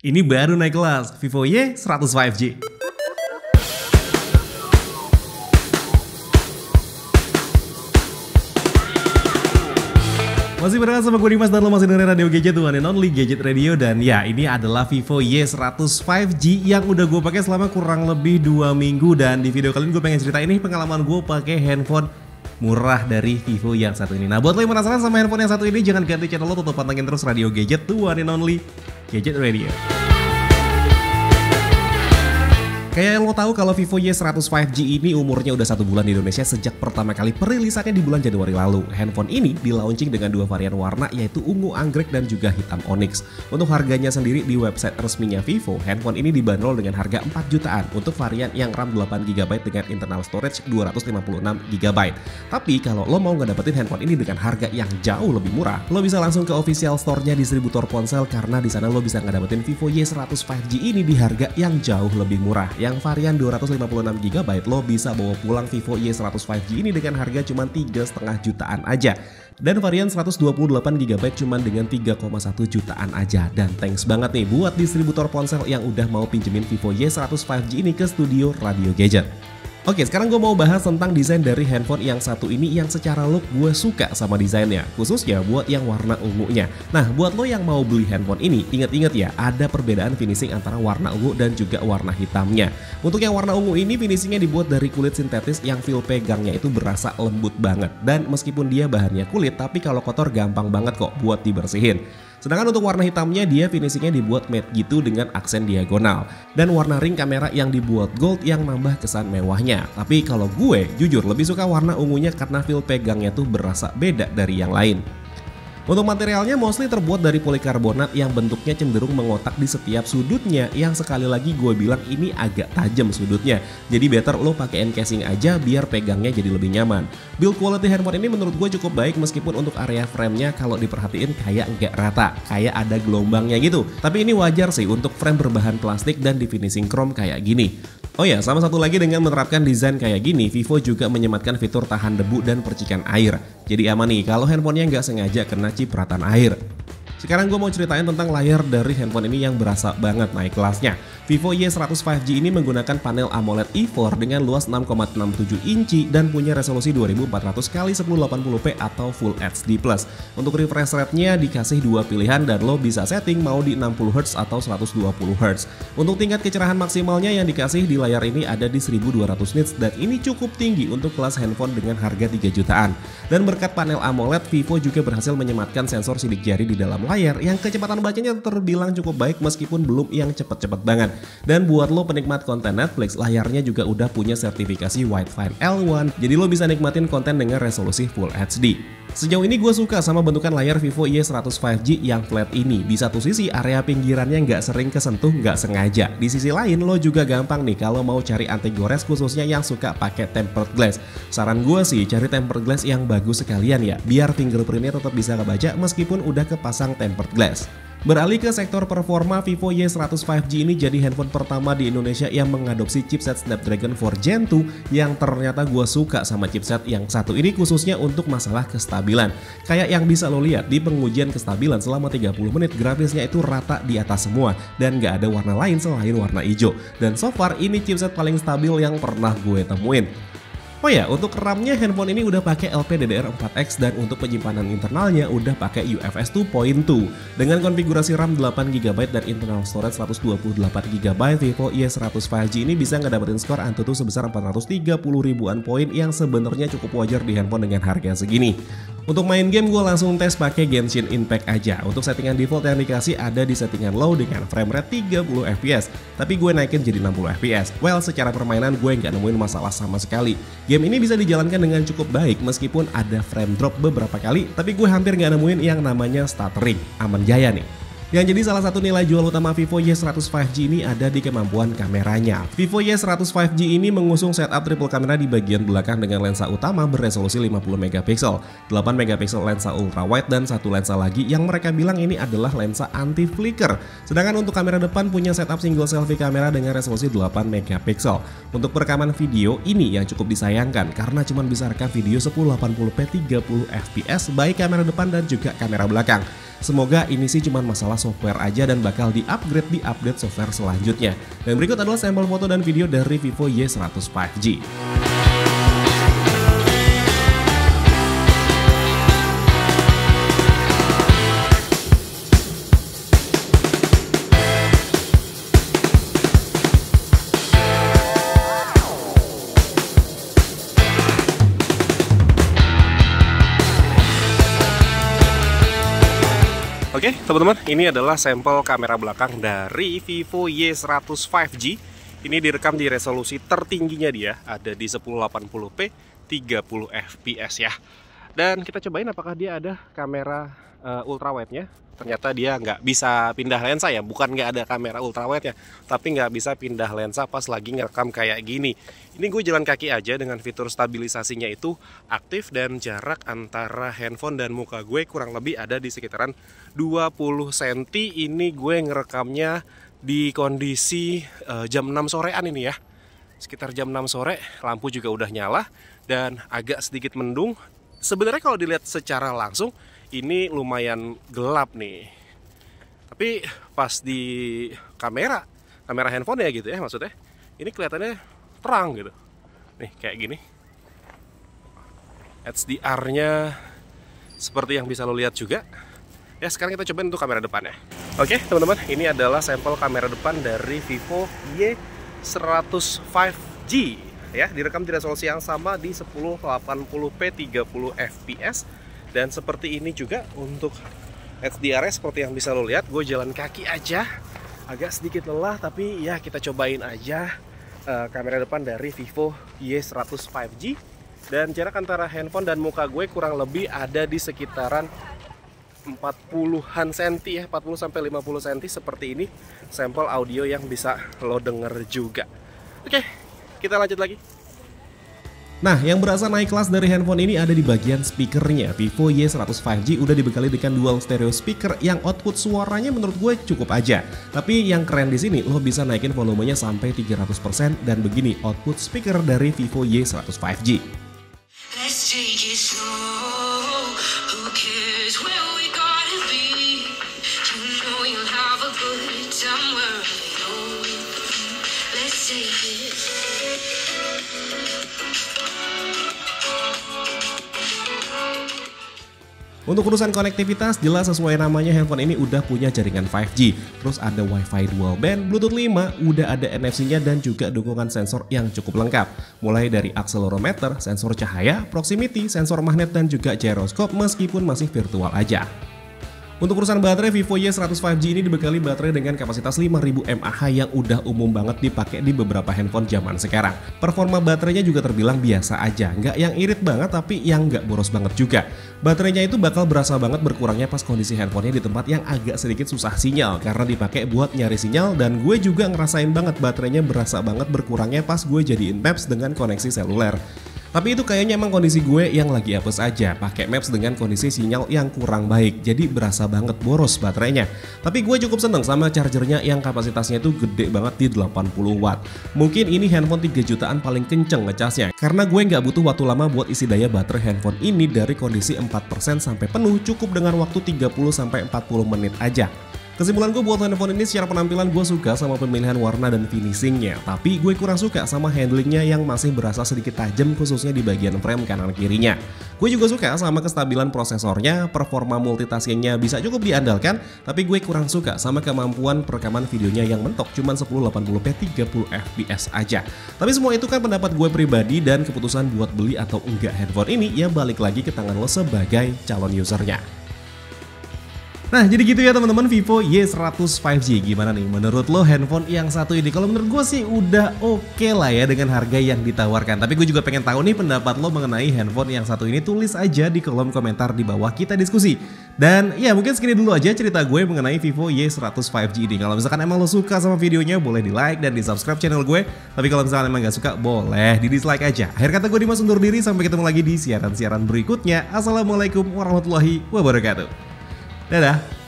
Ini baru naik kelas, Vivo Y100 5G. Masih bersama sama gue Dimas dan lo masih dengerin Radio Gadget, one and only Gadget Radio. Dan ya, ini adalah Vivo Y100 5G yang udah gue pakai selama kurang lebih 2 minggu. Dan di video kali ini gue pengen cerita ini pengalaman gue pakai handphone murah dari Vivo yang satu ini. Nah, buat lo yang penasaran sama handphone yang satu ini, jangan ganti channel lo, tetap pantengin terus Radio Gadget, one and only Gadget Radio. Kayak yang lo tahu kalau Vivo Y100 5G ini umurnya udah 1 bulan di Indonesia sejak pertama kali perilisannya di bulan Januari lalu. Handphone ini di-launching dengan 2 varian warna, yaitu ungu anggrek dan juga hitam onyx. Untuk harganya sendiri di website resminya Vivo, handphone ini dibanderol dengan harga 4 jutaan untuk varian yang RAM 8GB dengan internal storage 256GB. Tapi kalau lo mau ngedapetin handphone ini dengan harga yang jauh lebih murah, lo bisa langsung ke official store-nya distributor ponsel, karena di sana lo bisa ngedapetin Vivo Y100 5G ini di harga yang jauh lebih murah. Yang varian 256GB lo bisa bawa pulang Vivo Y100 5G ini dengan harga cuma 3,5 jutaan aja. Dan varian 128GB cuma dengan 3,1 jutaan aja. Dan thanks banget nih buat distributor ponsel yang udah mau pinjemin Vivo Y100 5G ini ke studio Radio Gadget. Oke, sekarang gue mau bahas tentang desain dari handphone yang satu ini yang secara look gue suka sama desainnya, khususnya buat yang warna ungunya. Nah, buat lo yang mau beli handphone ini, inget-inget ya, ada perbedaan finishing antara warna ungu dan juga warna hitamnya. Untuk yang warna ungu ini, finishingnya dibuat dari kulit sintetis yang feel pegangnya itu berasa lembut banget. Dan meskipun dia bahannya kulit, tapi kalau kotor gampang banget kok buat dibersihin. Sedangkan untuk warna hitamnya, dia finishingnya dibuat matte gitu dengan aksen diagonal. Dan warna ring kamera yang dibuat gold yang nambah kesan mewahnya. Tapi kalau gue jujur lebih suka warna ungunya karena feel pegangnya tuh berasa beda dari yang lain. Untuk materialnya mostly terbuat dari polikarbonat yang bentuknya cenderung mengotak di setiap sudutnya, yang sekali lagi gue bilang ini agak tajam sudutnya. Jadi better lo pakein casing aja biar pegangnya jadi lebih nyaman. Build quality handphone ini menurut gue cukup baik, meskipun untuk area frame-nya kalau diperhatiin kayak nggak rata, kayak ada gelombangnya gitu. Tapi ini wajar sih untuk frame berbahan plastik dan di finishing chrome kayak gini. Oh ya, sama satu lagi, dengan menerapkan desain kayak gini, Vivo juga menyematkan fitur tahan debu dan percikan air. Jadi aman nih kalau handphonenya nggak sengaja kena cipratan air. Sekarang gue mau ceritain tentang layar dari handphone ini yang berasa banget naik kelasnya. Vivo Y100 5G ini menggunakan panel AMOLED E4 dengan luas 6,67 inci dan punya resolusi 2400x1080p atau Full HD+. Untuk refresh rate-nya dikasih 2 pilihan dan lo bisa setting mau di 60Hz atau 120Hz. Untuk tingkat kecerahan maksimalnya yang dikasih di layar ini ada di 1200 nits, dan ini cukup tinggi untuk kelas handphone dengan harga 3 jutaan. Dan berkat panel AMOLED, Vivo juga berhasil menyematkan sensor sidik jari di dalam layar yang kecepatan bacanya terbilang cukup baik meskipun belum yang cepet-cepet banget. Dan buat lo penikmat konten Netflix, layarnya juga udah punya sertifikasi Widefine L1, jadi lo bisa nikmatin konten dengan resolusi Full HD. Sejauh ini gue suka sama bentukan layar Vivo Y100 5G yang flat ini. Di satu sisi area pinggirannya nggak sering kesentuh nggak sengaja. Di sisi lain lo juga gampang nih kalau mau cari anti gores, khususnya yang suka pakai tempered glass. Saran gue sih cari tempered glass yang bagus sekalian ya, biar fingerprintnya tetap bisa kebaca meskipun udah kepasang tempered glass. Beralih ke sektor performa, Vivo Y100 5G ini jadi handphone pertama di Indonesia yang mengadopsi chipset Snapdragon 4 Gen 2 yang ternyata gue suka sama chipset yang satu ini, khususnya untuk masalah kestabilan. Kayak yang bisa lo lihat di pengujian kestabilan selama 30 menit, grafisnya itu rata di atas semua dan gak ada warna lain selain warna hijau. Dan so far ini chipset paling stabil yang pernah gue temuin. Oh ya, untuk RAM-nya handphone ini udah pakai LPDDR4X dan untuk penyimpanan internalnya udah pakai UFS 2.2. Dengan konfigurasi RAM 8GB dan internal storage 128GB, Vivo Y100 5G ini bisa ngedapetin skor Antutu sebesar 430 ribuan poin yang sebenarnya cukup wajar di handphone dengan harga segini. Untuk main game gue langsung tes pakai Genshin Impact aja. Untuk settingan default yang dikasih ada di settingan low dengan frame rate 30fps, tapi gue naikin jadi 60fps. Well, secara permainan gue nggak nemuin masalah sama sekali. Game ini bisa dijalankan dengan cukup baik meskipun ada frame drop beberapa kali, tapi gue hampir nggak nemuin yang namanya stuttering. Aman jaya nih. Yang jadi salah satu nilai jual utama Vivo Y100 5G ini ada di kemampuan kameranya. Vivo Y100 5G ini mengusung setup triple kamera di bagian belakang dengan lensa utama beresolusi 50MP, 8MP lensa ultrawide, dan satu lensa lagi yang mereka bilang ini adalah lensa anti flicker. Sedangkan untuk kamera depan punya setup single selfie kamera dengan resolusi 8MP. Untuk perekaman video ini yang cukup disayangkan karena cuma bisa rekam video 1080p 30fps baik kamera depan dan juga kamera belakang. Semoga ini sih cuma masalah software aja dan bakal di-upgrade di update software selanjutnya. Dan berikut adalah sampel foto dan video dari Vivo Y100 5G. Oke teman-teman, ini adalah sampel kamera belakang dari Vivo Y100 5G. Ini direkam di resolusi tertingginya dia, ada di 1080p 30 fps ya. Dan kita cobain apakah dia ada kamera ultrawide-nya. Ternyata dia nggak bisa pindah lensa ya, bukan nggak ada kamera ultrawide ya, tapi nggak bisa pindah lensa pas lagi ngerekam kayak gini. Ini gue jalan kaki aja dengan fitur stabilisasinya itu aktif dan jarak antara handphone dan muka gue kurang lebih ada di sekitaran 20 cm. Ini gue ngerekamnya di kondisi jam 6 sorean ini ya. Sekitar jam 6 sore, lampu juga udah nyala dan agak sedikit mendung. Sebenarnya kalau dilihat secara langsung ini lumayan gelap nih, tapi pas di kamera handphone ya gitu ya, maksudnya ini kelihatannya terang gitu nih, kayak gini. HDR-nya seperti yang bisa lo lihat juga ya. Sekarang kita cobain untuk kamera depannya. Oke teman-teman, ini adalah sampel kamera depan dari Vivo Y100 5G ya, direkam di resolusi yang sama di 1080p 30 fps. Dan seperti ini juga untuk HDR-nya seperti yang bisa lo lihat. Gue jalan kaki aja, agak sedikit lelah, tapi ya kita cobain aja kamera depan dari Vivo Y100 5G. Dan jarak antara handphone dan muka gue kurang lebih ada di sekitaran 40-an cm ya, 40-50 cm seperti ini. Sampel audio yang bisa lo denger juga. Oke, kita lanjut lagi. Nah, yang berasa naik kelas dari handphone ini ada di bagian speakernya. Vivo Y100 5G udah dibekali dengan dual stereo speaker yang output suaranya menurut gue cukup aja. Tapi yang keren di sini lo bisa naikin volumenya sampai 300% dan begini output speaker dari Vivo Y100 5G. Untuk urusan konektivitas, jelas sesuai namanya handphone ini udah punya jaringan 5G. Terus ada Wi-Fi dual band, Bluetooth 5, udah ada NFC-nya dan juga dukungan sensor yang cukup lengkap. Mulai dari akselerometer, sensor cahaya, proximity, sensor magnet dan juga gyroscope meskipun masih virtual aja. Untuk urusan baterai, Vivo Y100 5G ini dibekali baterai dengan kapasitas 5000 mAh yang udah umum banget dipakai di beberapa handphone zaman sekarang. Performa baterainya juga terbilang biasa aja, nggak yang irit banget tapi yang nggak boros banget juga. Baterainya itu bakal berasa banget berkurangnya pas kondisi handphonenya di tempat yang agak sedikit susah sinyal karena dipakai buat nyari sinyal, dan gue juga ngerasain banget baterainya berasa banget berkurangnya pas gue jadiin Maps dengan koneksi seluler. Tapi itu kayaknya emang kondisi gue yang lagi apes aja, pakai Maps dengan kondisi sinyal yang kurang baik, jadi berasa banget boros baterainya. Tapi gue cukup seneng sama chargernya yang kapasitasnya itu gede banget di 80 watt. Mungkin ini handphone 3 jutaan paling kenceng ngecasnya, karena gue nggak butuh waktu lama buat isi daya baterai handphone ini dari kondisi 4% sampai penuh cukup dengan waktu 30-40 menit aja. Kesimpulan gue buat handphone ini, secara penampilan gue suka sama pemilihan warna dan finishingnya, tapi gue kurang suka sama handlingnya yang masih berasa sedikit tajam khususnya di bagian frame kanan kirinya. Gue juga suka sama kestabilan prosesornya, performa multitaskingnya bisa cukup diandalkan, tapi gue kurang suka sama kemampuan perekaman videonya yang mentok cuman 1080p 30 fps aja. Tapi semua itu kan pendapat gue pribadi, dan keputusan buat beli atau enggak handphone ini ya balik lagi ke tangan lo sebagai calon usernya. Nah, jadi gitu ya teman-teman, Vivo Y100 5G. Gimana nih menurut lo handphone yang satu ini? Kalau menurut gue sih udah oke lah ya dengan harga yang ditawarkan. Tapi gue juga pengen tahu nih pendapat lo mengenai handphone yang satu ini. Tulis aja di kolom komentar di bawah, kita diskusi. Dan ya mungkin segini dulu aja cerita gue mengenai Vivo Y100 5G ini. Kalau misalkan emang lo suka sama videonya, boleh di like dan di subscribe channel gue. Tapi kalau misalkan emang gak suka, boleh di dislike aja. Akhir kata gue Dimas undur diri, sampai ketemu lagi di siaran-siaran berikutnya. Assalamualaikum warahmatullahi wabarakatuh. Dadah.